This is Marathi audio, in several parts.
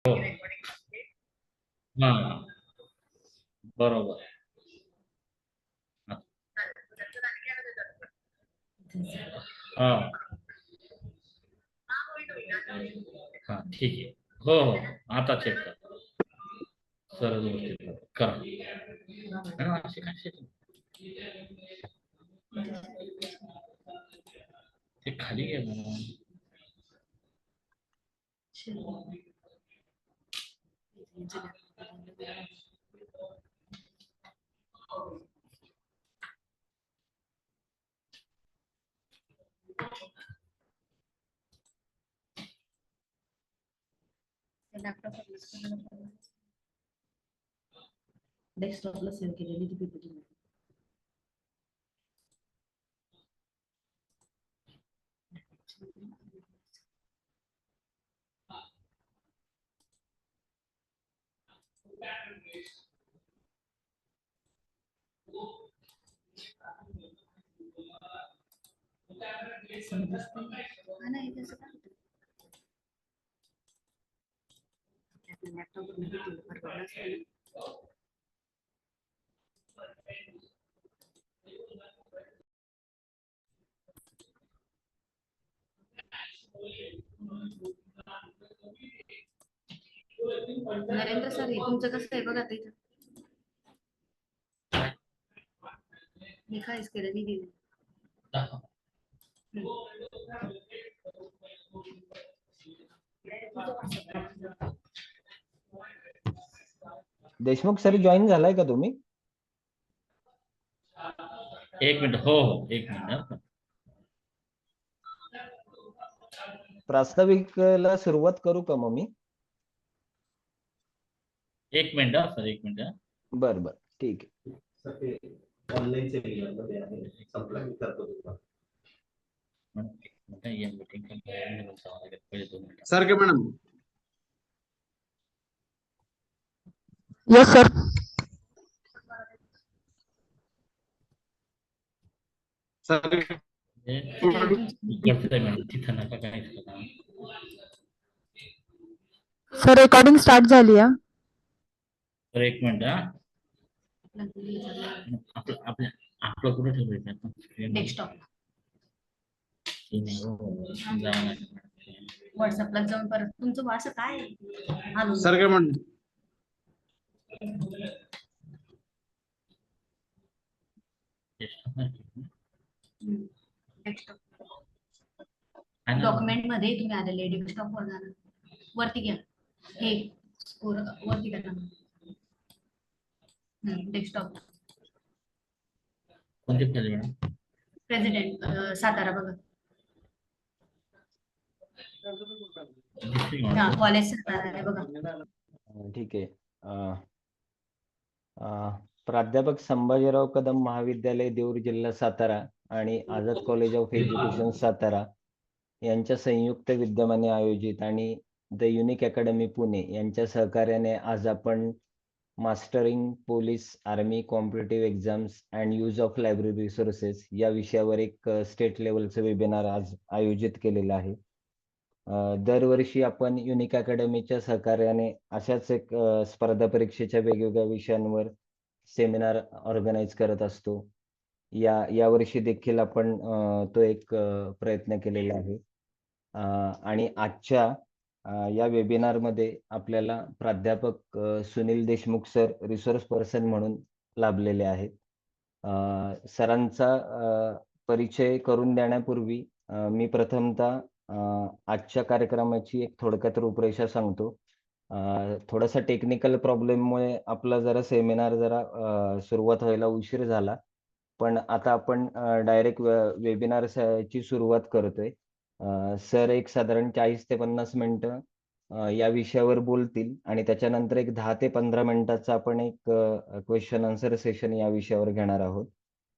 हो. हा, बरोबर. हा हा, ठीक आहे. हो हो, आता चेक कर. सरळ व्यवस्थित करा. हा, असे कसे ते खाली गेलं. डेस्कटॉपला सेव्ह केलेली ती पीपीटी. नरेंद्र सर, तुमचं कसं आहे बघा तिथं. मी काहीच केलं नाही दिलं. देशमुख सर जॉईन झालाय का तुम्ही? एक मिनिट. हो हो, एक मिनिट. प्रास्ताविकला सुरुवात करू का मग मी? एक मिनिट सर, एक मिनिट. बर बर, ठीक आहे. ऑनलाईन संपला की करतो तुम्हाला. सर के मैडम. Yes sir. सर तिथं नका काय. सर रेकॉर्डिंग स्टार्ट झाली आहे. तर एक मिनिट. आपलं कुठे ठेवायचं? डेस्कटॉप. व्हॉट्सअपला जाऊन परत तुमचं असं काय आलो. सर के मैडम. डॉक्युमेंट मध्ये तुम्ही आलेले डेस्कटॉप वर जाणार. वरती घ्या. हे वरती घ्या. डेस्कटॉप. कोणती फाईल मॅडम? प्रेसिडेंट सातारा बघा. कॉलेज सातारा आहे बघा. ठीक आहे. प्राध्यापक संभाजीराव कदम महाविद्यालय देऊर जिल्हा सातारा आणि Azad college of education Satara यांच्या संयुक्त विद्यमाने आयोजित आणि द युनिक अकॅडमी पुणे यांच्या सहकार्याने आज आपण mastering police army competitive exams and use of library resources या विषयावर एक स्टेट लेवलचं वेबिनार आज आयोजित केलेलं आहे. दरवर्षी आपण युनिक अकॅडमीच्या सहकार्याने अशाच एक स्पर्धा परीक्षेच्या वेगवेगळ्या विषयांवर सेमिनार ऑर्गनाईज करत असतो. यावर्षी देखील आपण तो एक प्रयत्न केलेला आहे. आणि आजच्या या वेबिनार मध्ये आपल्याला प्राध्यापक Sunil Deshmukh sir resource person म्हणून लाभलेले आहेत. सरांचा परिचय करून देण्यापूर्वी मी प्रथमतः आजच्या कार्यक्रमाची एक थोडक्यात रूपरेषा सांगतो. थोडासा टेक्निकल प्रॉब्लेममुळे आपला जरा सेमिनार सुरुवात व्हायला उशीर झाला, पण आता आपण डायरेक्ट वेबिनारची सुरुवात करतोय. सर एक साधारण 40 ते 50 मिनिटं या विषयावर बोलतील आणि त्याच्यानंतर एक 10 ते 15 मिनिटाचा आपण एक क्वेश्चन आन्सर सेशन या विषयावर घेणार आहोत.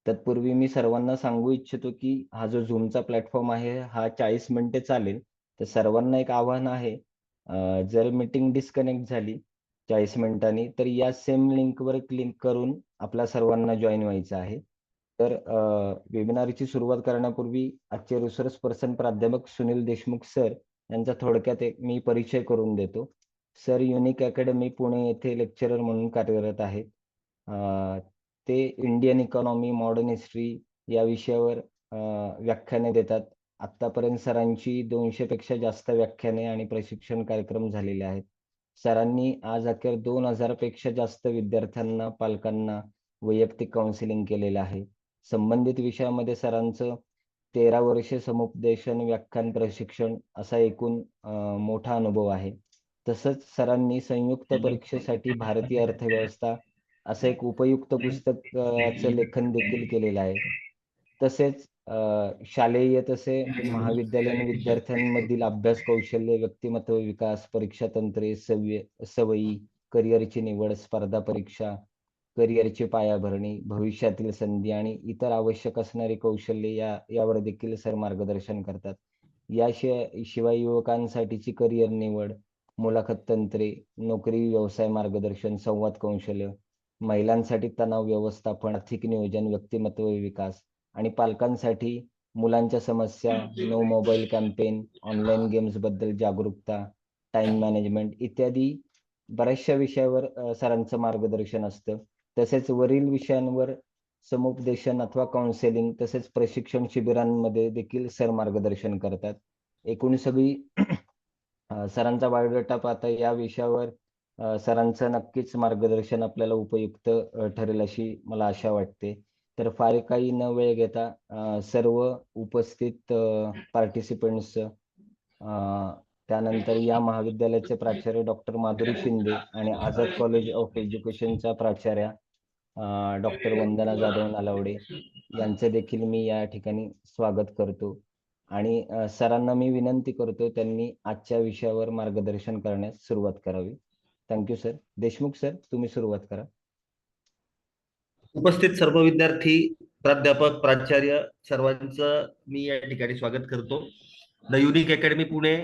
तत्पूर्वी मी सर्वांना सांगू इच्छितो की हा जो झूमचा प्लॅटफॉर्म आहे हा 40 मिनिटे चालेल. तर सर्वांना एक आव्हान आहे, जर मीटिंग डिस्कनेक्ट झाली 40 मिनिटांनी तर या सेम लिंकवर क्लिक करून आपल्या सर्वांना जॉईन व्हायचं आहे. तर वेबिनारची सुरुवात करण्यापूर्वी आजचे रिसोर्स पर्सन प्राध्यापक सुनील देशमुख सर यांचा थोडक्यात एक मी परिचय करून देतो. सर युनिक अकॅडमी पुणे येथे लेक्चरर म्हणून कार्यरत आहेत. ते इंडियन इकॉनॉमी, मॉडर्न हिस्ट्री या विषयावर व्याख्याने देतात. आतापर्यंत सरांची 200 पेक्षा जास्त व्याख्याने आणि प्रशिक्षण कार्यक्रम झालेले आहेत. सरांनी आज अखेर 2000 पेक्षा जास्त विद्यार्थ्यांना, पालकांना वैयक्तिक काउन्सिलिंग केलेलं आहे. संबंधित विषयामध्ये सरांचं 13 वर्षे समुपदेशन, व्याख्यान, प्रशिक्षण असा एकूण मोठा अनुभव आहे. तसंच सरांनी संयुक्त परीक्षेसाठी भारतीय अर्थव्यवस्था असं एक उपयुक्त पुस्तकाचं लेखन देखील केलेलं आहे. तसेच शालेय तसे महाविद्यालयीन विद्यार्थ्यांमधील अभ्यास कौशल्य, व्यक्तिमत्व विकास, परीक्षा तंत्रे, सवयी, करिअरची निवड, स्पर्धा परीक्षा, करिअरची पायाभरणी, भविष्यातील संधी आणि इतर आवश्यक असणारी कौशल्ये यावर देखील सर मार्गदर्शन करतात. याशिवाय युवकांसाठीची करिअर निवड, मुलाखत तंत्रे, नोकरी व्यवसाय मार्गदर्शन, संवाद कौशल्य, महिलांसाठी तणाव व्यवस्थापन, आर्थिक नियोजन, व्यक्तिमत्व विकास आणि पालकांसाठी मुलांच्या समस्या, no mobile campaign, online games बद्दल जागरूकता, टाइम मॅनेजमेंट इत्यादी बऱ्याचशा विषयावर सरांचं मार्गदर्शन असतं. तसेच वरील विषयांवर समुपदेशन अथवा काउन्सिलिंग तसेच प्रशिक्षण शिबिरांमध्ये देखील सर मार्गदर्शन करतात. एकूण सगळी सरांचा बायोडेटा पाहता या विषयावर सरांचं नक्कीच मार्गदर्शन आपल्याला उपयुक्त ठरेल अशी मला आशा वाटते. तर फार काही न वेळ घेता सर्व उपस्थित पार्टिसिपंट्स, त्यानंतर या महाविद्यालयाचे प्राचार्य डॉक्टर माधुरी शिंदे आणि आझाद कॉलेज ऑफ एज्युकेशनच्या प्राचार्या डॉक्टर वंदना जाधव नालावडे यांचे देखील मी या ठिकाणी स्वागत करतो. आणि सरांना मी विनंती करतो त्यांनी आजच्या विषयावर मार्गदर्शन करण्यास सुरुवात करावी. Thank you sir. देशमुख सर, तुम्ही सुरुवात करा. उपस्थित सर्व विद्यार्थी, प्राध्यापक, प्राचार्य सर्वांचं मी या ठिकाणी स्वागत करतो. द युनिक अकॅडमी पुणे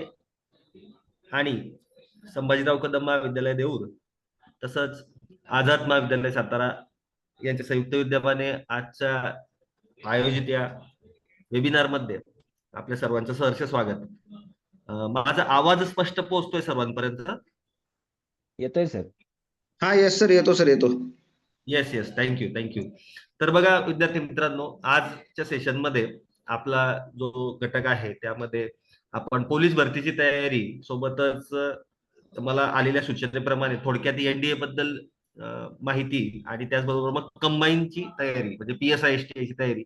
आणि संभाजीराव कदम महाविद्यालय देऊर तसंच आझाद महाविद्यालय सातारा यांच्या संयुक्त विद्यमाने आजच्या आयोजित या वेबिनार मध्ये आपल्या सर्वांचं सहर्ष स्वागत. माझा आवाज स्पष्ट पोहोचतोय सर्वांपर्यंत? येतोय सर? हा येस सर, येतो सर, येतो. Yes yes, thank you. तर बघा विद्यार्थी मित्रांनो, आजच्या सेशन मध्ये आपला जो घटक आहे त्यामध्ये आपण पोलीस भरतीची तयारी सोबतच मला आलेल्या सूचनेप्रमाणे थोडक्यात एनडीए बद्दल माहिती आणि त्याचबरोबर मग कंबाईनची तयारी म्हणजे PSI/STI ची तयारी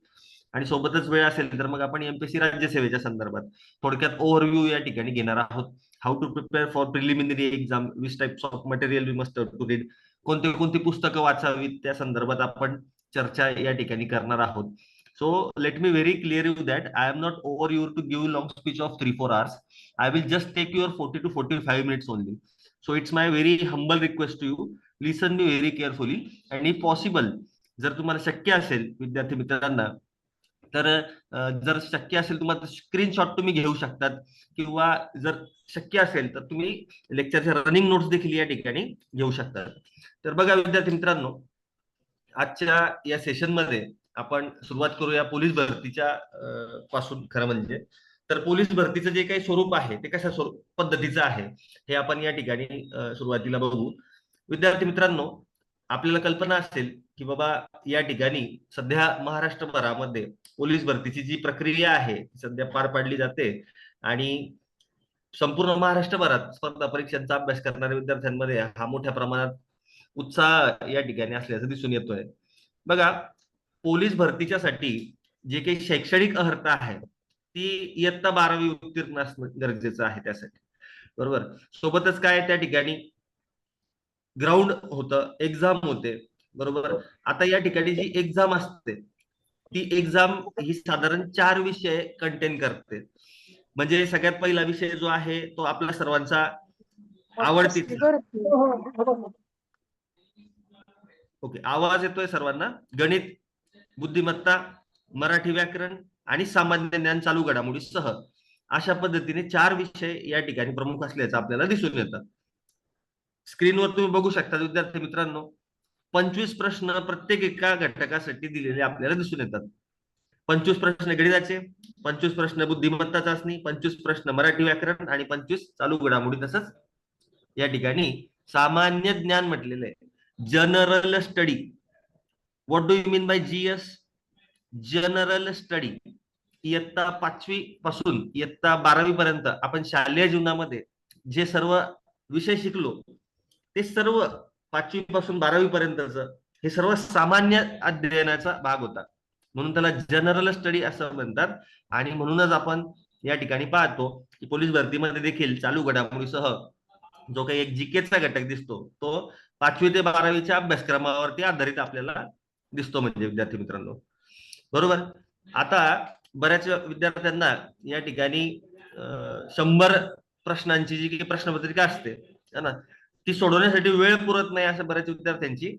आणि सोबतच वेळ असेल तर मग आपण MPSC राज्यसेवेच्या संदर्भात थोडक्यात ओव्हरव्ह्यू या ठिकाणी घेणार आहोत. How to prepare for preliminary exam, which types of material we must to read, कोणती पुस्तकं वाचावीत त्या संदर्भात आपण चर्चा या ठिकाणी करणार आहोत. So let me very clear you that I am not over you to give long speech of 3-4 hours. I will just take your 40 to 45 minutes only. So it's my very humble request to you. Listen me very carefully and if possible, जर तुम्हाला शक्य असेल विद्यार्थी मित्रांना तर जर शक्य असेल तुम्हाला स्क्रीनशॉट तुम्ही घेऊ शकतात किंवा जर शक्य असेल तर तुम्ही लेक्चरच्या रनिंग नोट्स देखील या ठिकाणी घेऊ शकतात. तर बघा विद्यार्थी मित्रांनो, आजच्या या सेशन मध्ये आपण सुरुवात करूया पोलीस भरतीच्या पासून. खरं म्हणजे तर पोलीस भरतीचं जे काही स्वरूप आहे ते कशा पद्धतीचं आहे हे आपण या ठिकाणी सुरुवातीला बघू. विद्यार्थी मित्रांनो, आपल्याला कल्पना असेल की बाबा या ठिकाणी सध्या महाराष्ट्रभरामध्ये पोलीस भरतीची जी प्रक्रिया आहे ती सध्या पार पाडली जाते आणि संपूर्ण महाराष्ट्रभरात स्पर्धा परीक्षांचा अभ्यास करणाऱ्या विद्यार्थ्यांमध्ये हा मोठ्या प्रमाणात उत्साह या ठिकाणी असल्याचं दिसून येतोय. बघा, पोलीस भरतीच्यासाठी जे काही शैक्षणिक अर्हता आहे ती इयत्ता 12वी उत्तीर्ण असणं गरजेचं आहे त्यासाठी, बरोबर. सोबतच काय त्या ठिकाणी ग्राउंड होतं, एक्झाम होते, बरोबर. आता या ठिकाणी जी एक्झाम असते ती एक्झाम ही साधारण 4 विषय कंटेन करते. म्हणजे सगळ्यात पहिला विषय जो आहे तो आपला सर्वांचा आवडतीचा, ओके, आवाज येतोय सर्वांना, गणित, बुद्धिमत्ता, मराठी व्याकरण आणि सामान्य ज्ञान चालू घडामोडीसह अशा पद्धतीने 4 विषय या ठिकाणी प्रमुख असल्याचं आपल्याला दिसून येतात. स्क्रीनवर तुम्ही बघू शकता विद्यार्थी मित्रांनो, 25 प्रश्न प्रत्येक एका घटकासाठी दिलेले आपल्याला दिसून येतात. 25 प्रश्न गणिताचे, 25 प्रश्न बुद्धिमत्ता चाचणी, 25 प्रश्न मराठी व्याकरण आणि 25 चालू घडामोडी तसंच या ठिकाणी सामान्य ज्ञान म्हटलेलं आहे, general study. What do you mean by GS? General study. इयत्ता 5वी पासून इयत्ता 12वी पर्यंत आपण शालेय जीवनामध्ये जे सर्व विषय शिकलो ते सर्व 5वी पासून 12वी पर्यंतच हे सर्व सामान्य अध्ययनाचा भाग होता, म्हणून त्याला जनरल स्टडी असं म्हणतात. आणि म्हणूनच आपण या ठिकाणी पाहतो की पोलीस भरतीमध्ये देखील चालू घडामोडीसह जो काही एक जीकेचा घटक दिसतो तो 5वी ते 12वीच्या अभ्यासक्रमावरती आधारित आपल्याला दिसतो. म्हणजे विद्यार्थी मित्रांनो, बरोबर. आता बऱ्याच विद्यार्थ्यांना या ठिकाणी 100 प्रश्नांची जी काही प्रश्नपत्रिका असते है ना, ती सोडवण्यासाठी वेळ पुरत नाही असं बऱ्याच विद्यार्थ्यांची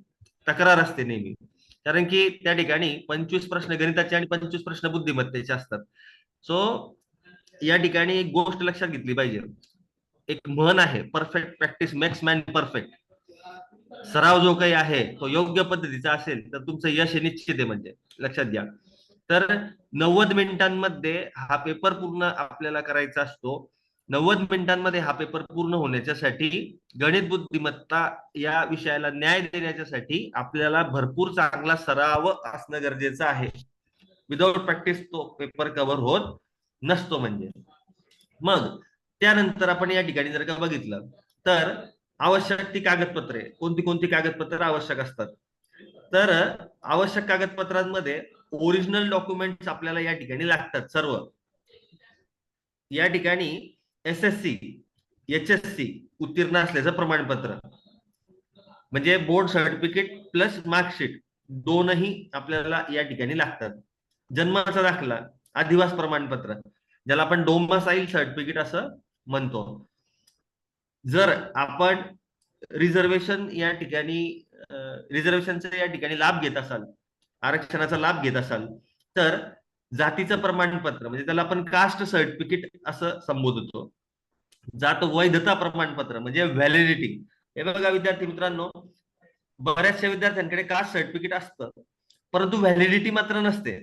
तक्रार असते नेहमी. कारण की त्या ठिकाणी 25 प्रश्न गणिताचे आणि 25 प्रश्न बुद्धिमत्तेचे असतात. सो या ठिकाणी एक गोष्ट लक्षात घेतली पाहिजे. एक म्हण आहे, perfect practice makes man perfect. सराव जो काही आहे तो योग्य पद्धतीचा असेल तर तुमचं यश हे निश्चित आहे. म्हणजे लक्षात घ्या. तर 90 मिनिटांमध्ये हा पेपर पूर्ण आपल्याला करायचा असतो. 90 मिनिटांमध्ये हा पेपर पूर्ण होण्याच्यासाठी गणित बुद्धिमत्ता या विषयाला न्याय देण्याच्यासाठी आपल्याला भरपूर चांगला सराव असणं गरजेचं आहे. विदाउट प्रॅक्टिस तो पेपर कव्हर होत नसतो. म्हणजे मग त्यानंतर आपण या ठिकाणी जर का बघितलं तर आवश्यक ती कागदपत्रे, कोणती कोणती कागदपत्रे आवश्यक असतात. तर आवश्यक कागदपत्रांमध्ये ओरिजिनल डॉक्युमेंट्स आपल्याला या ठिकाणी लागतात सर्व. या ठिकाणी SSC HSC उत्तीर्ण असल्याचं प्रमाणपत्र म्हणजे बोर्ड सर्टिफिकेट प्लस मार्कशीट दोनही आपल्याला या ठिकाणी लागतात. जन्माचा दाखला, अधिवास प्रमाणपत्र ज्याला आपण डोमासाईल सर्टिफिकेट असं म्हणतो. जर आपण रिझर्वेशन या ठिकाणी रिझर्वेशनचा या ठिकाणी लाभ घेत असाल, आरक्षणाचा लाभ घेत असाल तर जातीचं प्रमाणपत्र म्हणजे त्याला आपण कास्ट सर्टिफिकेट असं संबोधतो. जात वैधता प्रमाणपत्र म्हणजे व्हॅलिडिटी. हे बघा विद्यार्थी मित्रांनो, बऱ्याचशा विद्यार्थ्यांकडे कास्ट सर्टिफिकेट असतं परंतु व्हॅलिडिटी मात्र नसते.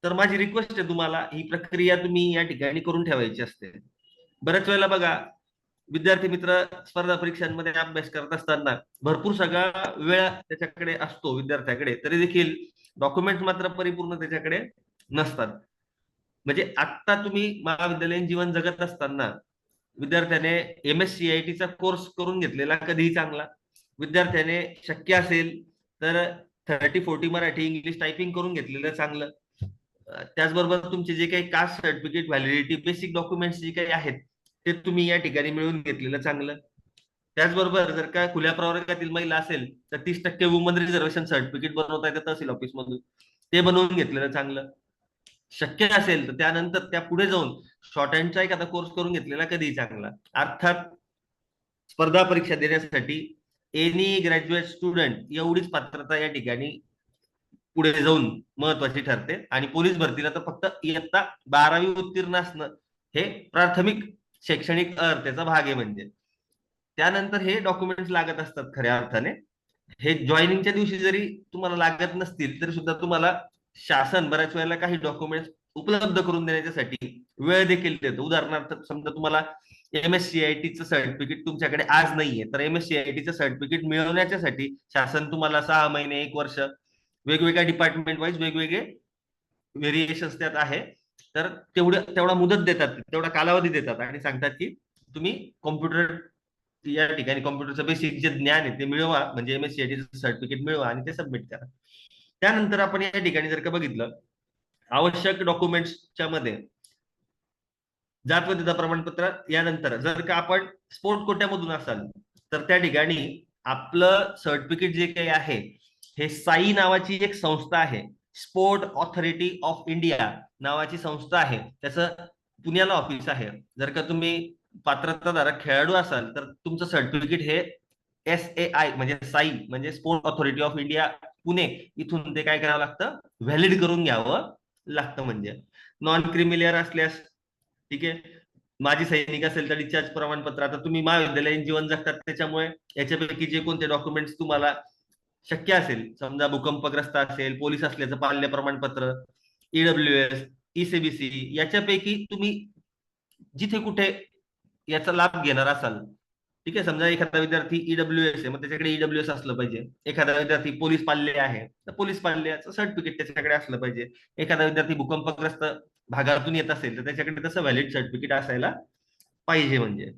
तर माझी रिक्वेस्ट आहे तुम्हाला, ही प्रक्रिया तुम्ही या ठिकाणी करून ठेवायची असते. बऱ्याच वेळेला बघा विद्यार्थी मित्र स्पर्धा परीक्षांमध्ये अभ्यास करत असताना भरपूर सगळा वेळ त्याच्याकडे असतो विद्यार्थ्याकडे, तरी देखील डॉक्युमेंट मात्र परिपूर्ण त्याच्याकडे नसतात. म्हणजे आता तुम्ही महाविद्यालयीन जीवन जगत असताना विद्यार्थ्याने MSc चा कोर्स करून घेतलेला कधीही चांगला. विद्यार्थ्याने शक्य असेल तर 30-40 मराठी इंग्लिश टायपिंग करून घेतलेलं चांगलं. त्याचबरोबर तुमचे जे काही caste certificate validity basic documents जे काही आहेत ते तुम्ही या ठिकाणी मिळवून घेतलेलं चांगलं. त्याचबरोबर जर का खुल्या प्रवर्गातील महिला असेल तर 30% वुमन रिझर्वेशन सर्टिफिकेट बनवता येतं तहसील ऑफिस मधून, ते बनवून घेतलेलं चांगलं. शक्य असेल तर त्यानंतर त्या पुढे जाऊन शॉर्ट हँडचा एखादा कोर्स करून घेतलेला कधीही चांगला. अर्थात स्पर्धा परीक्षा देण्यासाठी एनी ग्रॅज्युएट स्टुडंट एवढीच पात्रता या ठिकाणी पुढे जाऊन महत्वाची ठरते. आणि पोलीस भरतीला तर फक्त इयत्ता 12वी उत्तीर्ण असणं हे प्राथमिक शैक्षणिक अर्हतेचा भाग आहे. म्हणजे त्यानंतर हे डॉक्युमेंट्स लागत असतात. खऱ्या अर्थाने हे जॉईनिंगच्या दिवशी जरी तुम्हाला लागत नसतील तरी सुद्धा तुम्हाला शासन बऱ्याच वेळेला काही डॉक्युमेंट्स उपलब्ध करून देण्यासाठी वेळ देखील देतो. उदाहरणार्थ समजा तुम्हाला MSc सर्टिफिकेट तुमच्याकडे आज नाहीये तर MSc सर्टिफिकेट मिळवण्यासाठी शासन तुम्हाला 6 महिने 1 वर्ष वेगवेगळ्या डिपार्टमेंट वाईज वेगवेगळे व्हेरिएशन्स त्यात आहे. तर तेवढा मुदत देतात, तेवढा कालावधी देतात आणि सांगतात की तुम्ही कॉम्प्युटर या ठिकाणी कॉम्प्युटरचं बेसिक जे ज्ञान आहे ते मिळवा, म्हणजे MSc सर्टिफिकेट मिळवा आणि ते सबमिट करा. त्यानंतर आपण या ठिकाणी जर का बघितलं आवश्यक डॉक्युमेंट्सच्या मध्ये जात वैधता प्रमाणपत्र, यानंतर जर का आपण स्पोर्ट कोट्यामधून असाल तर त्या ठिकाणी आपलं सर्टिफिकेट जे काही आहे हे साई नावाची एक संस्था आहे, स्पोर्ट ऑथॉरिटी ऑफ इंडिया नावाची संस्था आहे, त्याचं पुण्याला ऑफिस आहे. जर का तुम्ही पात्रताधारक खेळाडू असाल तर तुमचं सर्टिफिकेट हे SAI म्हणजे साई म्हणजे sport authority of India Pune इथून ते काय करावं लागतं, व्हॅलिड करून घ्यावं लागतं. म्हणजे नॉन क्रिमिलियर असल्यास ठीक आहे, माजी सैनिक असेल तर डिस्चार्ज प्रमाणपत्र. आता तुम्ही महाविद्यालयीन जीवन जगतात त्याच्यामुळे याच्यापैकी जे कोणते डॉक्युमेंट्स तुम्हाला शक्य असेल, समजा भूकंपग्रस्त असेल, पोलीस असल्याचं पाल्य प्रमाणपत्र, EWS ECBC याच्यापैकी तुम्ही जिथे कुठे याचा लाभ घेणार असाल ठीक आहे. समजा एखादा विद्यार्थी ईडब्ल्यूएस आहे, मग त्याच्याकडे ईडब्ल्यूएस असलं पाहिजे. एखादा विद्यार्थी पोलीस पाल्य आहे तर पोलीस पाल्याचं सर्टिफिकेट त्याच्याकडे असलं पाहिजे. एखादा विद्यार्थी भूकंपग्रस्त भागातून येत असेल तर त्याच्याकडे तसं व्हॅलिड सर्टिफिकेट असायला पाहिजे. म्हणजे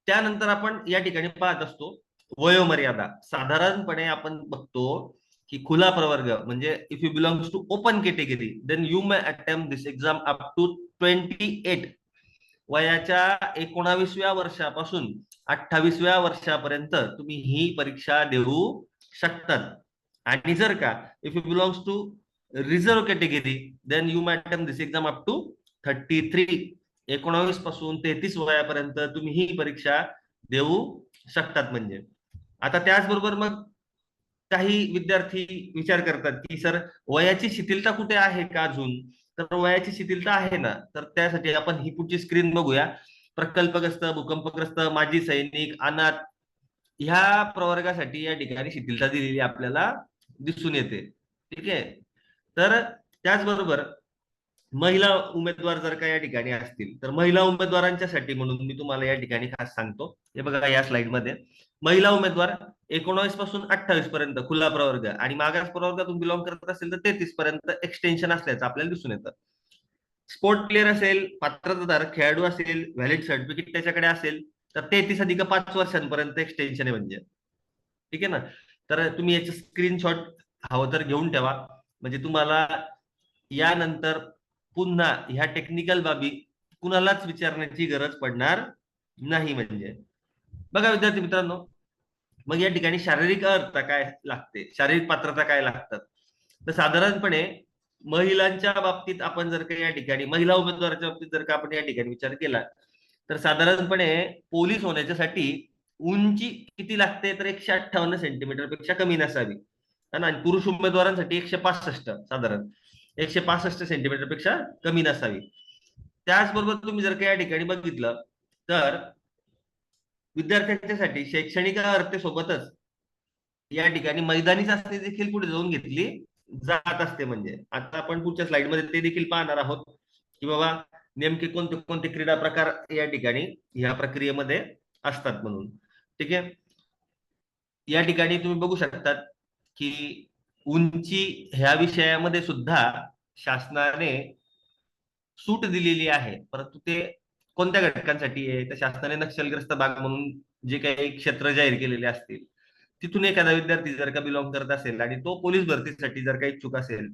त्यानंतर आपण या ठिकाणी पाहत असतो वयोमर्यादा. साधारणपणे आपण बघतो की खुला प्रवर्ग म्हणजे if you belongs to open category then you may attempt this exam up to 28. वयाच्या 19व्या वर्षापासून 28व्या वर्षापर्यंत तुम्ही ही परीक्षा देऊ शकतात. आणि जर का if you belongs to reserve category then you may attempt this exam up to 33. 19 पासून 33 वयापर्यंत तुम्ही ही परीक्षा देऊ शकतात. म्हणजे आता त्याचबरोबर मग काही विद्यार्थी विचार करतात की सर वयाची शिथिलता कुठे आहे का अजून? तर वयाची शिथिलता आहे ना. तर त्यासाठी आपण ही पुढची स्क्रीन बघूया. प्रकल्पग्रस्त, भूकंपग्रस्त, माजी सैनिक, अनाथ ह्या प्रवर्गासाठी या ठिकाणी शिथिलता दिलेली आपल्याला दिसून येते. ठीक आहे. तर त्याचबरोबर महिला उमेदवार जर का या ठिकाणी असतील तर महिला उमेदवारांच्यासाठी म्हणून मी तुम्हाला या ठिकाणी खास सांगतो. हे बघा या स्लाइडमध्ये महिला उमेदवार 19 पासून 28 पर्यंत खुला प्रवर्ग आणि मागास प्रवर्गातून बिलॉंग करत असेल तर 33 पर्यंत एक्सटेन्शन असल्याचं आपल्याला दिसून येतं. स्पोर्ट प्लेअर असेल, पात्रताधारक खेळाडू असेल, व्हॅलिड सर्टिफिकेट त्याच्याकडे असेल तर 33 अधिक 5 वर्षांपर्यंत एक्सटेन्शन आहे. म्हणजे ठीक आहे ना. तर तुम्ही याचं स्क्रीनशॉट हवं तर घेऊन ठेवा. म्हणजे तुम्हाला यानंतर पुन्हा ह्या टेक्निकल बाबी कुणालाच विचारण्याची गरज पडणार नाही. म्हणजे बघा विद्यार्थी मित्रांनो, मग या ठिकाणी शारीरिक अर्हता काय लागते, शारीरिक पात्रता काय लागतात? तर साधारणपणे महिलांच्या बाबतीत आपण जर का या ठिकाणी महिला उमेदवाराच्या बाबतीत जर का आपण या ठिकाणी विचार केला तर साधारणपणे पोलीस होण्याच्यासाठी उंची किती लागते तर 158 सेंटीमीटर पेक्षा कमी नसावी. आणि पुरुष उमेदवारांसाठी 165 साधारण 165 सेंटीमीटर पेक्षा कमी नसावी. त्याचबरोबर तुम्ही जर का या ठिकाणी बघितलं तर विद्यार्थ्यांच्यासाठी शैक्षणिक अर्हतेसोबतच या ठिकाणी मैदानी चाचणी देखील पुढे जाऊन घेतली जात असते. म्हणजे आता आपण पुढच्या स्लाइड मध्ये ते देखील पाहणार आहोत की बाबा नेमके कोणते कोणते क्रीडा प्रकार या ठिकाणी ह्या प्रक्रियेमध्ये असतात म्हणून. ठीक आहे. या ठिकाणी तुम्ही बघू शकतात की उंची ह्या विषयामध्ये सुद्धा शासनाने सूट दिलेली आहे. परंतु ते कोणत्या घटकांसाठी आहे तर शासनाने नक्षलग्रस्त भाग म्हणून जे काही क्षेत्र जाहीर केलेले असतील तिथून एखादा विद्यार्थी जर का बिलॉंग करत असेल आणि तो पोलीस भरतीसाठी जर का इच्छुक असेल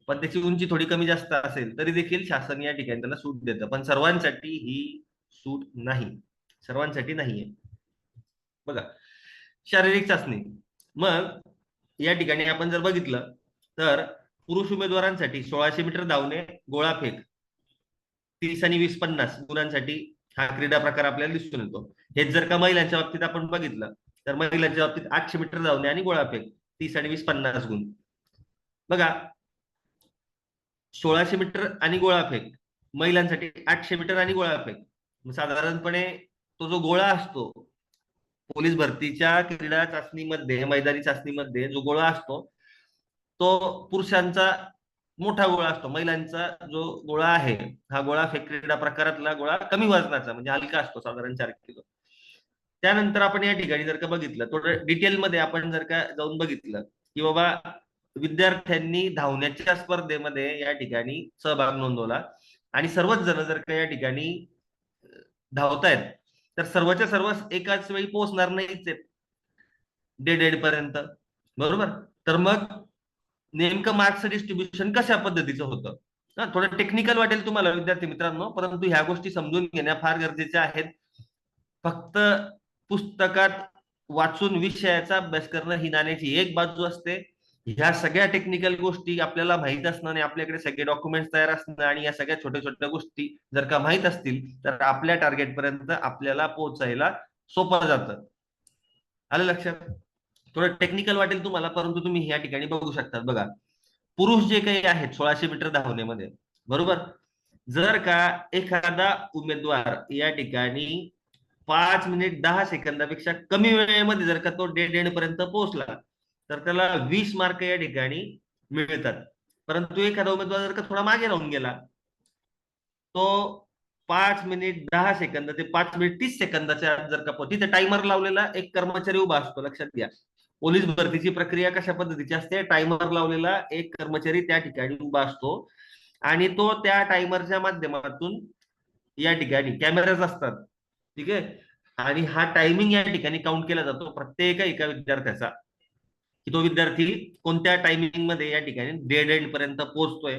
पण त्याची उंची थोडी कमी जास्त असेल तरी देखील शासन या ठिकाणी त्याला सूट देतं. पण सर्वांसाठी ही सूट नाही, सर्वांसाठी नाहीये. बघा शारीरिक चाचणी. मग या ठिकाणी आपण जर बघितलं तर पुरुष उमेदवारांसाठी 1600 मीटर धावणे, गोळाफेक 30 आणि 20, 50 गुणांसाठी हा क्रीडा प्रकार आपल्याला दिसून येतो. हेच जर का महिलांच्या बाबतीत आपण बघितलं तर महिलांच्या बाबतीत 800 मीटर धावणे आणि गोळाफेक 30 आणि 20, 50 गुण. बघा 1600 मीटर आणि गोळाफेक महिलांसाठी 800 मीटर आणि गोळाफेक. साधारणपणे तो जो गोळा असतो पोलीस भरतीच्या क्रीडा चाचणीमध्ये, मैदानी चाचणीमध्ये जो गोळा असतो तो पुरुषांचा मोठा गोळा असतो. महिलांचा जो गोळा आहे हा गोळाफेक क्रीडा प्रकारातला गोळा कमी वजनाचा म्हणजे हलका असतो, साधारण 4 किलो. त्यानंतर आपण या ठिकाणी जर का बघितलं थोडं डिटेलमध्ये आपण जर का जाऊन बघितलं की बाबा विद्यार्थ्यांनी धावण्याच्या स्पर्धेमध्ये या ठिकाणी सहभाग नोंदवला आणि सर्वच जण जर का या ठिकाणी धावतायत तर सर्वच्या सर्व एकाच वेळी पोहोचणार नाहीच डेड पर्यंत, बरोबर. तर मग नेमकं मार्क्स डिस्ट्रीब्युशन कशा पद्धतीचं होतं थोडं टेक्निकल वाटेल तुम्हाला विद्यार्थी मित्रांनो, परंतु ह्या गोष्टी समजून घेण्या फार गरजेच्या आहेत. फक्त पुस्तकात वाचून विषयाचा अभ्यास करणं ही नाण्याची एक बाजू असते. ह्या सगळ्या टेक्निकल गोष्टी आपल्याला माहित असणं आणि आपल्याकडे सगळे डॉक्युमेंट्स तयार असणं आणि या सगळ्या छोट्या छोट्या गोष्टी जर का माहित असतील तर आपल्या टार्गेट पर्यंत आपल्याला पोहोचायला सोपं जातं. आलं लक्षात? थोडं टेक्निकल वाटेल तुम्हाला, परंतु तुम्ही या ठिकाणी बघू शकतात. बघा पुरुष जे काही आहेत 1600 मीटर धावण्यामध्ये, बरोबर, जर का एखादा उमेदवार या ठिकाणी 5 मिनिट 10 सेकंदापेक्षा कमी वेळेमध्ये जर का तो डेड पर्यंत पोहोचला तर त्याला 20 मार्क या ठिकाणी मिळतात. परंतु एखादा उमेदवार जर का थोडा मागे राहून गेला तो 5 मिनिट 10 सेकंद ते 5 मिनिट 30 सेकंदाच्या आत जर का तिथे टायमर लावलेला एक कर्मचारी उभा असतो, लक्षात घ्या. पोलीस भरतीची प्रक्रिया कशा पद्धतीची असते, टायमर लावलेला एक कर्मचारी त्या ठिकाणी उभा असतो आणि तो त्या टायमरच्या माध्यमातून या ठिकाणी कॅमेराज असतात, ठीक आहे, आणि हा टायमिंग या ठिकाणी काउंट केला जातो प्रत्येक एका विद्यार्थ्याचा, की तो विद्यार्थी कोणत्या टायमिंग मध्ये या ठिकाणी डेड एंड पर्यंत पोहोचतोय.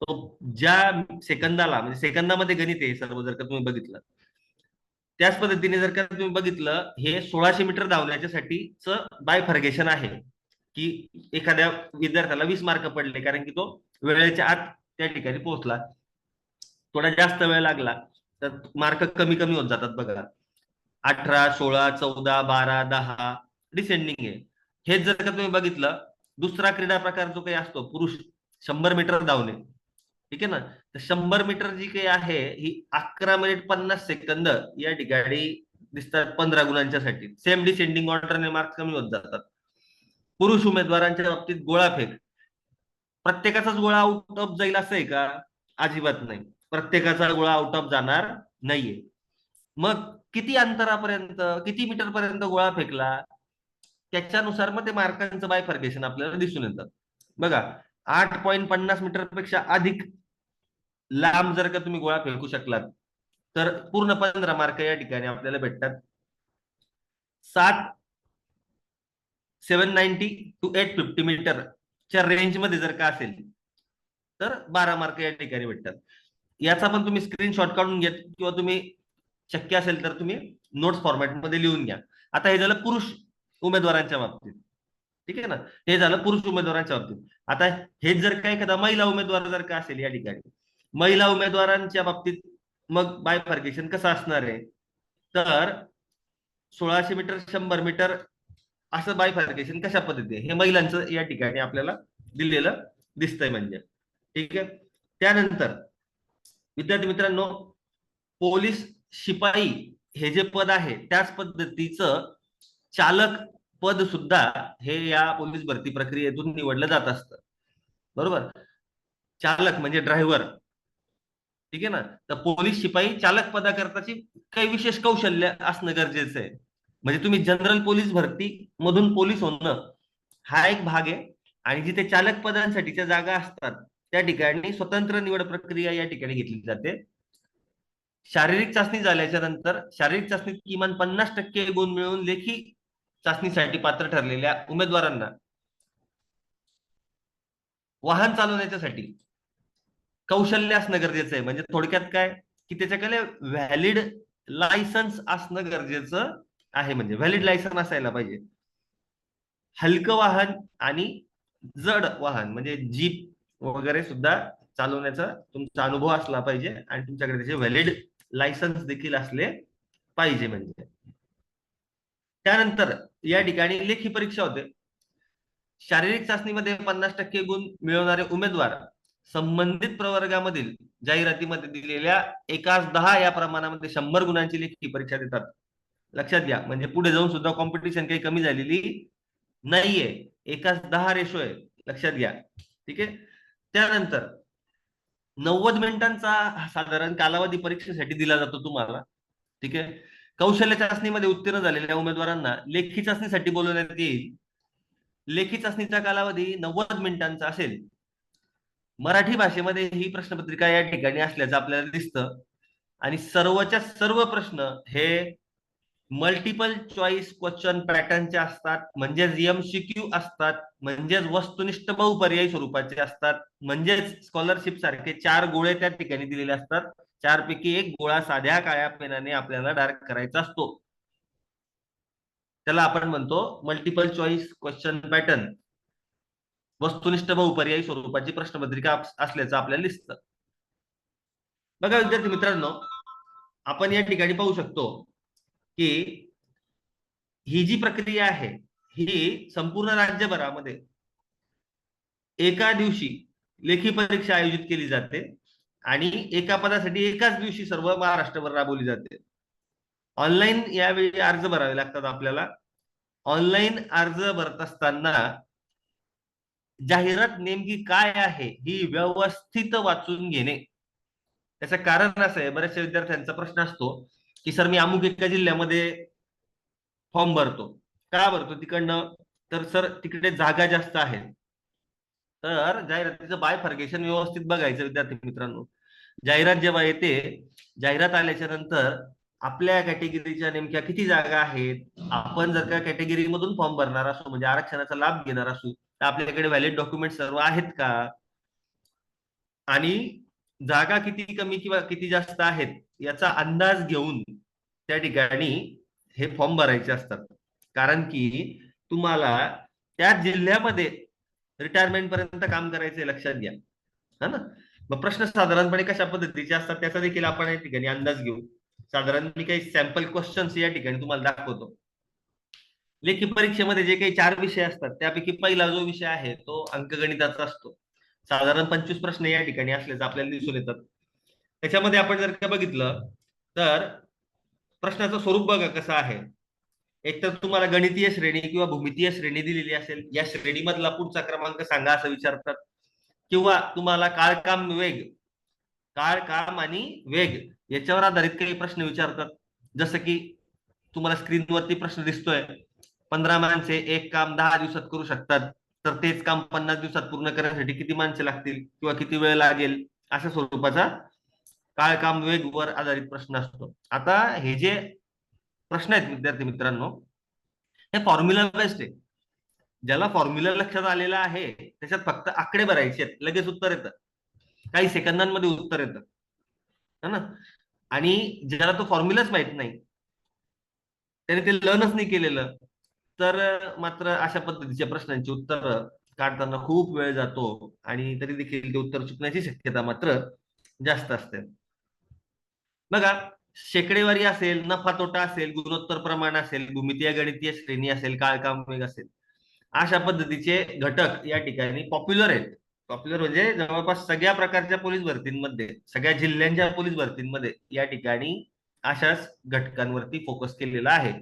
तो ज्या सेकंदाला, म्हणजे सेकंदामध्ये गणित आहे सर्व, जर का तुम्ही बघितलं त्याच पद्धतीने जर का तुम्ही बघितलं, हे 1600 मीटर धावण्याच्यासाठीच बायफर्गेशन आहे, की एखाद्या विद्यार्थ्याला 20 मार्क पडले कारण की तो वेळेच्या आत त्या ठिकाणी पोहोचला. थोडा जास्त वेळ लागला तर मार्क कमी कमी होत जातात बघा. 18, 16, 14, 12, 10 डिसेंडिंग आहे. हेच जर का तुम्ही बघितलं, दुसरा क्रीडा प्रकार जो काही असतो पुरुष 100 मीटर धावणे, ठीक आहे ना, तर 100 मीटर जी काही आहे ही 11 मिनिट 50 सेकंद या ठिकाणी दिसतात 15 गुणांच्यासाठी. सेम डिसेंडिंग ऑर्डरने मार्क्स कमी होत जातात. पुरुष उमेदवारांच्या बाबतीत गोळाफेक, प्रत्येकाचाच गोळा आउट ऑफ जाईल असं आहे का? अजिबात नाही, प्रत्येकाचा गोळा आउट ऑफ जाणार नाहीये. मग किती अंतरापर्यंत, किती मीटर पर्यंत गोळा फेकला त्याच्यानुसार मग ते मार्कांचं बायफर्गेशन आपल्याला दिसून येतं. बघा, 8.50 मीटर पेक्षा अधिक लांब जर का तुम्ही गोळा फेकू शकलात तर पूर्ण 15 मार्क या ठिकाणी आपल्याला भेटतात. 790 to 850 मीटरच्या रेंज मध्ये जर का असेल तर 12 मार्क या ठिकाणी भेटतात. याचा पण तुम्ही स्क्रीनशॉट काढून घ्या किंवा तुम्ही शक्य असेल तर तुम्ही नोट्स फॉर्मॅटमध्ये लिहून घ्या. आता हे झालं पुरुष उमेदवारांच्या बाबतीत, ठीक आहे ना, हे झालं पुरुष उमेदवारांच्या बाबतीत. आता हेच जर का एखादा महिला उमेदवार जर का असेल या ठिकाणी, महिला उमेदवारांच्या बाबतीत मग बायफर्गेशन कसं असणार आहे, तर 1600 मीटर 100 मीटर असं बायफर्गेशन कशा पद्धतीने हे महिलांचं या ठिकाणी आपल्याला दिलेलं दिसतंय म्हणजे, ठीक आहे. त्यानंतर विद्यार्थी मित्रांनो, पोलीस शिपाई हे जे पद आहे त्याच पद्धतीचं चालक पद सुद्धा हे या पोलीस भरती प्रक्रियेतून निवडलं जात असतं, बरोबर. चालक म्हणजे ड्रायव्हर, ठीक आहे ना. तर पोलीस शिपाई चालक पदाकरताची काही विशेष कौशल्य असणं गरजेचं आहे. म्हणजे तुम्ही जनरल पोलीस भरती मधून पोलीस होणं हा एक भाग आहे, आणि जिथे चालक पदांसाठीच्या जागा असतात त्या ठिकाणी स्वतंत्र निवड प्रक्रिया या ठिकाणी घेतली जाते. शारीरिक चाचणी झाल्याच्या नंतर शारीरिक चाचणीत किमान 50% गुण मिळवून लेखी चाचणीसाठी पात्र ठरलेल्या उमेदवारांना वाहन चालवण्याच्यासाठी कौशल्य असणं गरजेचं आहे. म्हणजे थोडक्यात काय, की त्याच्याकडे व्हॅलिड लायसन्स असणं गरजेचं आहे, म्हणजे व्हॅलिड लायसन्स असायला पाहिजे. हलकं वाहन आणि जड वाहन म्हणजे जीप वगैरे सुद्धा चालवण्याचा तुमचा अनुभव असला पाहिजे आणि तुमच्याकडे त्याचे व्हॅलिड लायसन्स देखील असले पाहिजे. म्हणजे त्यानंतर या ठिकाणी लेखी परीक्षा होते. शारीरिक चाचणीमध्ये 50% गुण मिळवणारे उमेदवार संबंधित प्रवर्गामधील जाहिरातीमध्ये दिलेल्या 1:10 या प्रमाणामध्ये 100 गुणांची लेखी परीक्षा देतात. लक्षात घ्या, म्हणजे पुढे जाऊन सुद्धा कॉम्पिटिशन काही कमी झालेली नाहीये, 1:10 रेशो आहे, लक्षात घ्या, ठीक आहे. त्यानंतर 90 मिनिटांचा साधारण कालावधी परीक्षेसाठी दिला जातो तुम्हाला, ठीक आहे. कौशल्य चाचणीमध्ये उत्तीर्ण झालेल्या उमेदवारांना लेखी चाचणीसाठी बोलवण्यात येईल. लेखी चाचणीचा कालावधी 90 मिनिटांचा असेल. मराठी भाषेमध्ये ही प्रश्नपत्रिका या ठिकाणी असल्याचं आपल्याला दिसतं, आणि सर्वच्या सर्व प्रश्न हे मल्टिपल चॉईस क्वेश्चन पॅटर्नचे असतात, म्हणजेच MCQ असतात, म्हणजेच वस्तुनिष्ठ बहुपर्यायी स्वरूपाचे असतात, म्हणजेच स्कॉलरशिप सारखे 4 गोळे त्या ठिकाणी दिलेले असतात. 4 पैकी 1 गोळा साध्या काळ्या पेनाने आपल्याला डार्क करायचा असतो. त्याला आपण म्हणतो मल्टिपल चॉईस क्वेश्चन पॅटर्न, वस्तुनिष्ठ बहुपर्यायी स्वरूपाची प्रश्नपत्रिका असल्याचं आपल्याला दिसतं. बघा विद्यार्थी मित्रांनो, आपण या ठिकाणी पाहू शकतो की ही जी प्रक्रिया आहे ही संपूर्ण राज्यभरामध्ये एका दिवशी लेखी परीक्षा आयोजित केली जाते आणि एका पदासाठी एकाच दिवशी सर्व महाराष्ट्रभर राबवली जाते. ऑनलाईन यावेळी अर्ज भरावे लागतात आपल्याला. ऑनलाईन अर्ज भरत असताना जाहिरात नेमकी काय आहे ही व्यवस्थित वाचून घेणे, याचं कारण असं आहे, बऱ्याचशा विद्यार्थ्यांचा प्रश्न असतो की सर मी अमुक एका जिल्ह्यामध्ये फॉर्म भरतो, का भरतो तिकडनं, तर सर तिकडे जागा जास्त आहेत. तर जाहिरातीचं बायफर्गेशन व्यवस्थित बघायचं विद्यार्थी मित्रांनो. जाहिरात जेव्हा येते, जाहिरात आल्याच्या नंतर आपल्या कॅटेगरीच्या नेमक्या किती जागा आहेत, आपण जर का कॅटेगरी मधून फॉर्म भरणार असू, म्हणजे आरक्षणाचा लाभ घेणार असू, तर आपल्याकडे व्हॅलिड डॉक्युमेंट सर्व आहेत का, आणि जागा किती कमी किंवा किती जास्त आहेत याचा अंदाज घेऊन त्या ठिकाणी हे फॉर्म भरायचे असतात. कारण की तुम्हाला त्या जिल्ह्यामध्ये रिटायरमेंट पर्यंत काम करायचे, लक्षात घ्या, हा ना. मग प्रश्न साधारणपणे कशा पद्धतीचे असतात त्याचा देखील आपण या ठिकाणी अंदाज घेऊ. साधारण मी काही सॅम्पल क्वेश्चन्स या ठिकाणी तुम्हाला दाखवतो. लेखी परीक्षेमध्ये जे काही 4 विषय असतात त्यापैकी पहिला जो विषय आहे तो अंकगणिताचा असतो. साधारण 25 प्रश्न या ठिकाणी असल्याचं आपल्याला दिसून येतात. त्याच्यामध्ये आपण जर का बघितलं तर प्रश्नाचं स्वरूप बघा कसं आहे. एक तर तुम्हाला गणितीय श्रेणी किंवा भूमितीय श्रेणी दिलेली असेल, या श्रेणीमधला पुढचा क्रमांक सांगा असं विचारतात, किंवा तुम्हाला काळ काम आणि वेग याच्यावर आधारित काही प्रश्न विचारतात. जसं की तुम्हाला स्क्रीनवरती प्रश्न दिसतोय, 15 माणसे एक काम 10 दिवसात करू शकतात, तर तेच काम 50 दिवसात पूर्ण करण्यासाठी किती माणसे लागतील किंवा किती वेळ लागेल, अशा स्वरूपाचा काळ काम वेग वर आधारित प्रश्न असतो. आता हे जे प्रश्न आहेत विद्यार्थी मित्रांनो, हे फॉर्म्युला बेस्ड आहे. ज्याला फॉर्म्युला लक्षात आलेला आहे त्याच्यात फक्त आकडे भरायचे आहेत, लगेच उत्तर येतं, काही सेकंदांमध्ये उत्तर येतं, है ना. आणि ज्याला तो फॉर्म्युलाच माहित नाही, त्याने ते लर्नच नाही केलेलं, तर मात्र अशा पद्धतीच्या प्रश्नांची उत्तर काढताना खूप वेळ जातो आणि तरी देखील ते उत्तर चुकण्याची शक्यता मात्र जास्त असते. बघा, शेकडेवारी असेल, नफा तोटा असेल, गुणोत्तर प्रमाण असेल, भूमितीय गणितीय श्रेणी असेल, काळ काम वेग असेल, अशा पद्धतीचे घटक या ठिकाणी पॉप्युलर आहेत. पॉप्युलर म्हणजे जवळपास सगळ्या प्रकारच्या पोलीस भरतींमध्ये, सगळ्या जिल्ह्यांच्या पोलीस भरतींमध्ये या ठिकाणी अशाच घटकांवरती फोकस केलेला आहे.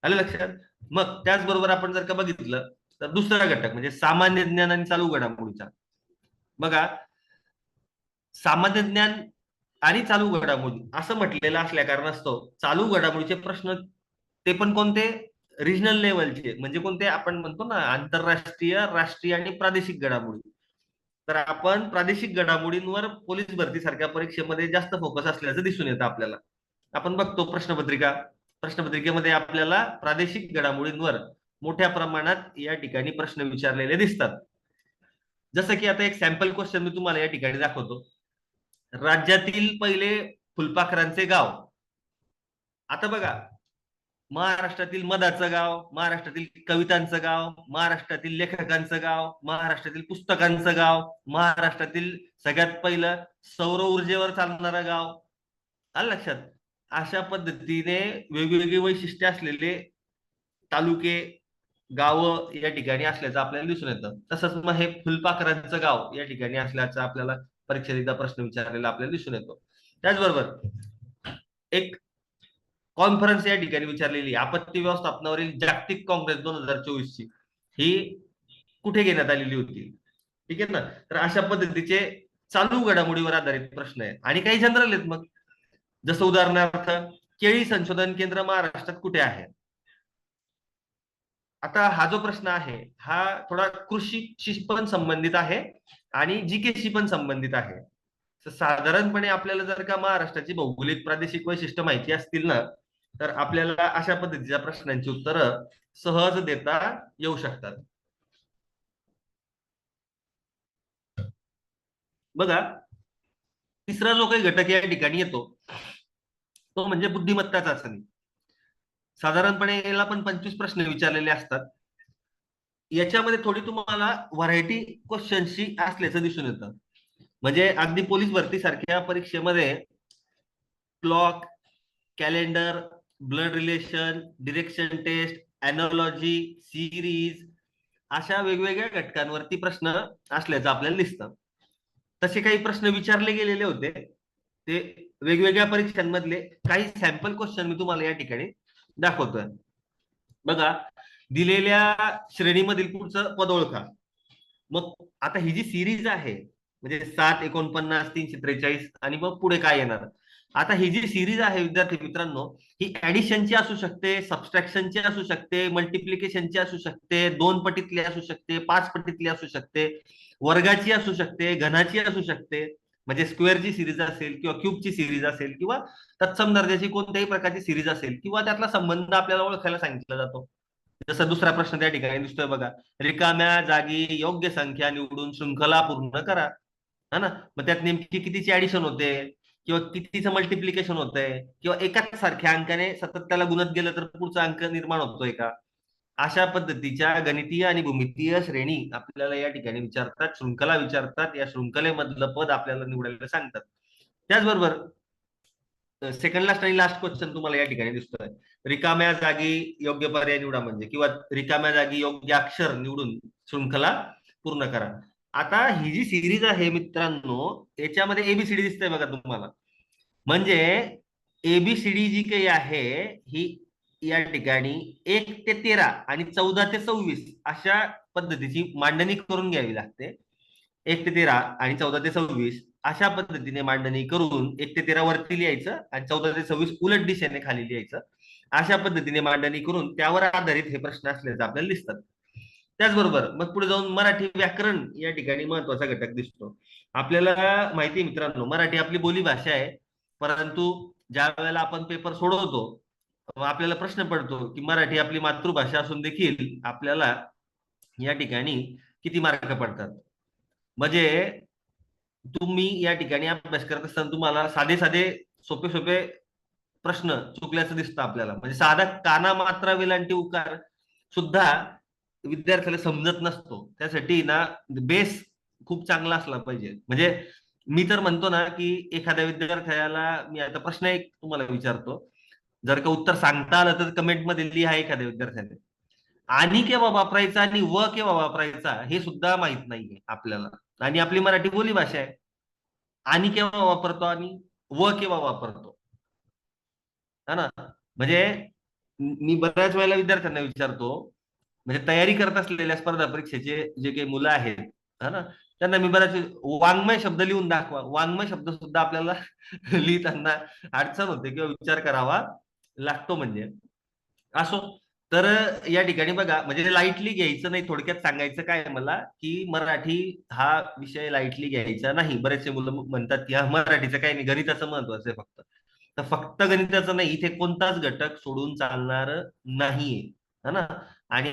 आलं लक्षात. मग त्याचबरोबर आपण जर का बघितलं तर दुसरा घटक म्हणजे सामान्य ज्ञान आणि चालू घडामोडीचा. बघा, सामान्य ज्ञान आणि चालू घडामोडी असं म्हटलेलं असल्या कारणास्तव चालू घडामोडीचे प्रश्न ते पण कोणते, रिजनल लेवलचे, म्हणजे कोणते, आपण म्हणतो ना आंतरराष्ट्रीय, राष्ट्रीय आणि प्रादेशिक घडामोडी. तर आपण प्रादेशिक घडामोडींवर पोलीस भरती सारख्या परीक्षेमध्ये जास्त फोकस असल्याचं दिसून येतं आपल्याला. आपण बघतो प्रश्नपत्रिकेमध्ये आपल्याला प्रादेशिक घडामोडींवर मोठ्या प्रमाणात या ठिकाणी प्रश्न विचारलेले दिसतात. जसं की आता एक सॅम्पल क्वेश्चन मी तुम्हाला या ठिकाणी दाखवतो. राज्यातील पहिले फुलपाखरांचे गाव. आता बघा, महाराष्ट्रातील मधाचं गाव, महाराष्ट्रातील कवितांचं गाव, महाराष्ट्रातील लेखकांचं गाव, महाराष्ट्रातील पुस्तकांचं गाव, महाराष्ट्रातील सगळ्यात पहिलं सौर ऊर्जेवर चालणारं गाव. आलं लक्षात. अशा पद्धतीने वेगवेगळी वैशिष्ट्ये असलेले तालुके, गावं या ठिकाणी असल्याचं आपल्याला दिसून येतं. तसंच मग हे फुलपाखरांचं गाव या ठिकाणी असल्याचं आपल्याला परीक्षेचा प्रश्न विचारलेला आपल्याला दिसून येतो. त्याचबरोबर एक कॉन्फरन्स या ठिकाणी विचारलेली, आपत्ती व्यवस्थापनावरील जागतिक काँग्रेस 2024 ची, ही कुठे घेण्यात आलेली होती, ठीक आहे ना. तर अशा पद्धतीचे चालू घडामोडीवर आधारित प्रश्न आहेत. आणि काही जनरल आहेत मग, जसं उदाहरणार्थ केळी संशोधन केंद्र महाराष्ट्रात कुठे आहे. आता हा जो प्रश्न आहे हा थोडा कृषीशी पण संबंधित आहे आणि जीकेशी पण संबंधित आहे. साधारणपणे आपल्याला जर का महाराष्ट्राची भौगोलिक प्रादेशिक वैशिष्ट्य माहिती असतील ना, तर आपल्याला अशा पद्धतीच्या प्रश्नांची उत्तरं सहज देता येऊ शकतात. बघा, तिसरा जो काही घटक या ठिकाणी येतो तो म्हणजे बुद्धिमत्ता चाचणी. साधारणपणे याला पण 25 प्रश्न विचारलेले असतात. याच्यामध्ये थोडी तुम्हाला व्हरायटी क्वेश्चन्सची असल्याचं दिसून येतं. म्हणजे अगदी पोलीस भरती सारख्या परीक्षेमध्ये clock, calendar, blood relation, direction test, analogy, series अशा वेगवेगळ्या घटकांवरती प्रश्न असल्याचं आपल्याला दिसतं. तसे काही प्रश्न विचारले गेलेले होते, ते वेगवेगळ्या परीक्षांमधले काही सॅम्पल क्वेश्चन मी तुम्हाला या ठिकाणी दाखवतोय. बघा, दिलेल्या श्रेणीमधील पुढचं पद ओळखा. मग आता ही जी सिरीज आहे म्हणजे 7, 49, 343 आणि मग पुढे काय येणार. आता ही जी सिरीज आहे विद्यार्थी मित्रांनो, ही ऍडिशनची असू शकते, सबस्ट्रॅक्शनची असू शकते, मल्टिप्लिकेशनची असू शकते, 2 पटीतली असू शकते, 5 पटीतली असू शकते, वर्गाची असू शकते, घनाची असू शकते, म्हणजे स्क्वेअरची सिरीज असेल किंवा क्यूबची सिरीज असेल किंवा तत्सम दर्जाची कोणत्याही प्रकारची सिरीज असेल किंवा त्यातला संबंध आपल्याला ओळखायला सांगितला जातो. जसं दुसरा प्रश्न त्या ठिकाणी दिसतोय बघा, रिकाम्या जागी योग्य संख्या निवडून शृंखला पूर्ण करा. हा ना, मग त्यात नेमकी कितीची ऍडिशन होते किंवा कितीचं मल्टिप्लिकेशन होतंय किंवा एकाच सारख्या अंकाने सतत त्याला गुणत गेलं तर पुढचा अंक निर्माण होतोय का. अशा पद्धतीच्या गणितीय आणि भूमितीय श्रेणी आपल्याला या ठिकाणी विचारतात, शृंखला विचारतात, या शृंखलेमधलं पद आपल्याला निवडायला सांगतात. त्याचबरोबर सेकंड लास्ट आणि लास्ट क्वेश्चन तुम्हाला या ठिकाणी दिसतोय, रिकाम्या जागी योग्य पर्याय निवडा म्हणजे किंवा रिकाम्या जागी योग्य अक्षर निवडून शृंखला पूर्ण करा. आता ही जी सिरीज आहे मित्रांनो, याच्यामध्ये एबीसीडी दिसतंय बघा तुम्हाला, म्हणजे एबीसीडी जी काही आहे ही या ठिकाणी 1 ते 13 आणि 14 ते 26 अशा पद्धतीची मांडणी करून घ्यावी लागते. 1 ते 13 आणि 14 ते 26 अशा पद्धतीने मांडणी करून 1 ते 13 वरती लिहायचं आणि 14 ते 26 उलट दिशेने खाली लिहायचं. अशा पद्धतीने मांडणी करून त्यावर आधारित हे प्रश्न असल्याचं आपल्याला दिसतात. त्याचबरोबर मग पुढे जाऊन मराठी व्याकरण या ठिकाणी महत्वाचा घटक दिसतो. आपल्याला माहिती मित्रांनो, मराठी आपली बोलीभाषा आहे, परंतु ज्या वेळेला आपण पेपर सोडवतो आपल्याला प्रश्न पडतो की मराठी आपली मातृभाषा असून देखील आपल्याला या ठिकाणी किती मार्क पडतात. म्हणजे तुम्ही या ठिकाणी अभ्यास करत असताना तुम्हाला साधे साधे सोपे सोपे प्रश्न चुकल्याचं दिसतं आपल्याला. म्हणजे साधा काना मात्रा वेलांटी उकार सुद्धा विद्यार्थ्याला समजत नसतो. त्यासाठी ना बेस खूप चांगला असला पाहिजे. म्हणजे मी तर म्हणतो ना की एखाद्या विद्यार्थ्याला मी आता प्रश्न एक तुम्हाला विचारतो, जर का उत्तर सांगता आलं तर कमेंट मध्ये लिहा एखाद्या विद्यार्थ्याने. आणि केव्हा वापरायचा आणि व केव्हा वापरायचा हे सुद्धा माहित नाहीये आपल्याला, आणि आपली मराठी बोली भाषा आहे. आणि केव्हा वापरतो आणि व केव्हा वापरतो, हा ना. म्हणजे मी बऱ्याच वेळेला विद्यार्थ्यांना विचारतो, म्हणजे तयारी करत असलेल्या स्पर्धा परीक्षेचे जे काही मुलं आहेत, हा ना, त्यांना मी बऱ्याच वाङ्मय शब्द लिहून दाखवा. वाङ्मय शब्द सुद्धा आपल्याला लिहिताना अडचण होते किंवा विचार करावा लागतो. म्हणजे असो, तर या ठिकाणी बघा, म्हणजे लाईटली घ्यायचं नाही. थोडक्यात सांगायचं काय मला की मराठी हा विषय लाईटली घ्यायचा नाही. बरेचसे मुलं म्हणतात की हा मराठीचं काही नाही, गणिताचं महत्वाचं आहे फक्त. तर फक्त गणिताचं नाही, इथे कोणताच घटक सोडून चालणार नाहीये, है ना.